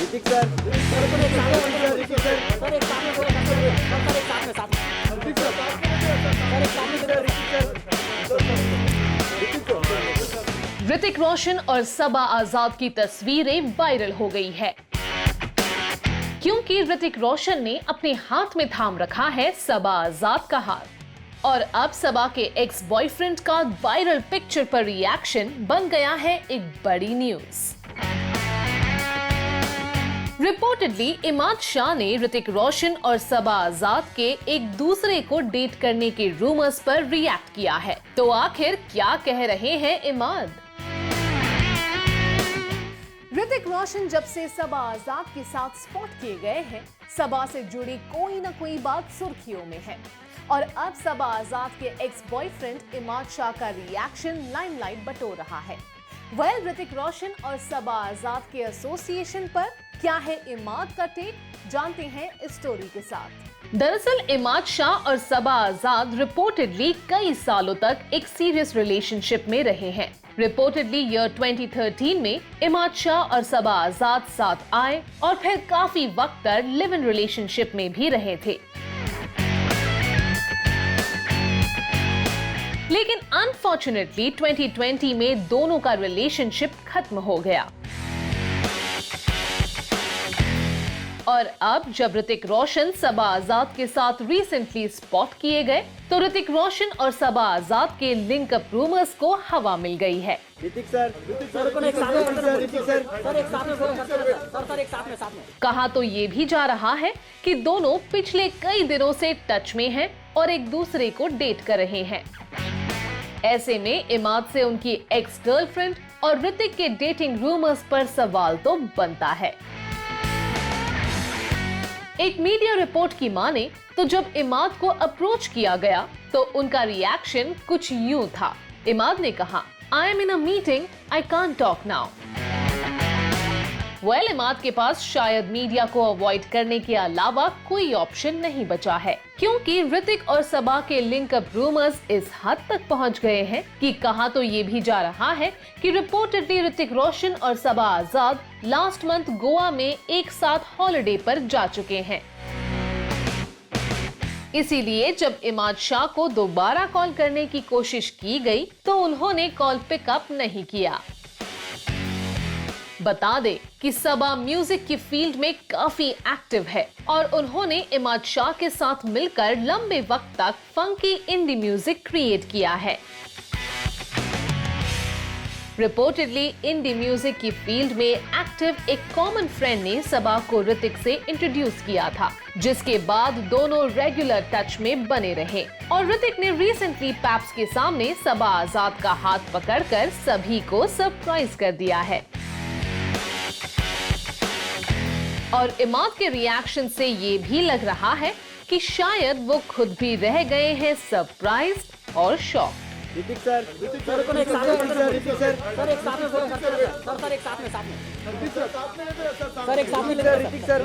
Hrithik sir, sir एक साथ में, ऋतिक सर, सर एक साथ में, सर एक साथ में, ऋतिक सर, सर एक साथ में, ऋतिक सर। ऋतिक रोशन और सबा आजाद की तस्वीरें वायरल हो गई है क्योंकि ऋतिक रोशन ने अपने हाथ में थाम रखा है सबा आजाद का हाथ और अब सबा के एक्स बॉयफ्रेंड का वायरल पिक्चर पर रिएक्शन बन गया है एक बड़ी न्यूज। रिपोर्टेडली इमाद शाह ने ऋतिक रोशन और सबा आजाद के एक दूसरे को डेट करने के रूमर्स पर रिएक्ट किया है। तो आखिर क्या कह रहे हैं इमाद? ऋतिक रोशन जब से सबा आजाद के साथ स्पॉट किए गए हैं, सबा से जुड़ी कोई ना कोई बात सुर्खियों में है और अब सबा आजाद के एक्स बॉयफ्रेंड इमाद शाह का रिएक्शन लाइमलाइट बटोर रहा है। वेल, ऋतिक रोशन और सबा आजाद के एसोसिएशन पर क्या है इमाद का टेक, जानते हैं इस स्टोरी के साथ। दरअसल इमाद शाह और सबा आजाद रिपोर्टेडली कई सालों तक एक सीरियस रिलेशनशिप में रहे हैं। रिपोर्टेडली ईयर 2013 में इमाद शाह और सबा आजाद साथ आए और फिर काफी वक्त तक लिव इन रिलेशनशिप में भी रहे थे। लेकिन अनफॉर्चुनेटली 2020 में दोनों का रिलेशनशिप खत्म हो गया और अब जब ऋतिक रोशन सबा आजाद के साथ रिसेंटली स्पॉट किए गए तो ऋतिक रोशन और सबा आजाद के लिंकअप रूमर्स को हवा मिल गई है। ऋतिक सर, सर एक साथ में, ऋतिक सर, सर एक साथ में, सर एक साथ में। कहा तो ये भी जा रहा है कि दोनों पिछले कई दिनों से टच में हैं और एक दूसरे को डेट कर रहे हैं। ऐसे में इमाद से उनकी एक्स गर्लफ्रेंड और ऋतिक के डेटिंग रूमर्स पर सवाल तो बनता है। एक मीडिया रिपोर्ट की माने तो जब इमाद को अप्रोच किया गया तो उनका रिएक्शन कुछ यूं था। इमाद ने कहा, I am in a meeting, I can't talk now. Well, Imad के पास शायद मीडिया को अवॉइड करने के अलावा कोई ऑप्शन नहीं बचा है क्योंकि ऋतिक और सबा के लिंकअप रूमर्स इस हद तक पहुंच गए हैं कि कहा तो ये भी जा रहा है कि रिपोर्टेडली ऋतिक रोशन और सबा आजाद लास्ट मंथ गोवा में एक साथ हॉलिडे पर जा चुके हैं। इसीलिए जब इमाद शाह को दोबारा कॉल करने की कोशिश की गई तो उन्होंने कॉल पिकअप नहीं किया। बता दे कि सबा म्यूजिक की फील्ड में काफी एक्टिव है और उन्होंने इमाद शाह के साथ मिलकर लंबे वक्त तक फंकी इंडी म्यूजिक क्रिएट किया है। रिपोर्टेडली इंडी म्यूजिक की फील्ड में एक्टिव एक कॉमन फ्रेंड ने सबा को ऋतिक से इंट्रोड्यूस किया था, जिसके बाद दोनों रेगुलर टच में बने रहे और ऋतिक ने रिसेंटली पैप्स के सामने सबा आजाद का हाथ पकड़कर सभी को सरप्राइज कर दिया है। और इमाद के रिएक्शन से ये भी लग रहा है कि शायद वो खुद भी रह गए हैं सरप्राइज्ड और शॉक। ऋतिक सर, सर एक साथ में, ऋतिक सर, सर एक साथ में, सर एक साथ में, सर एक साथ में, ऋतिक सर।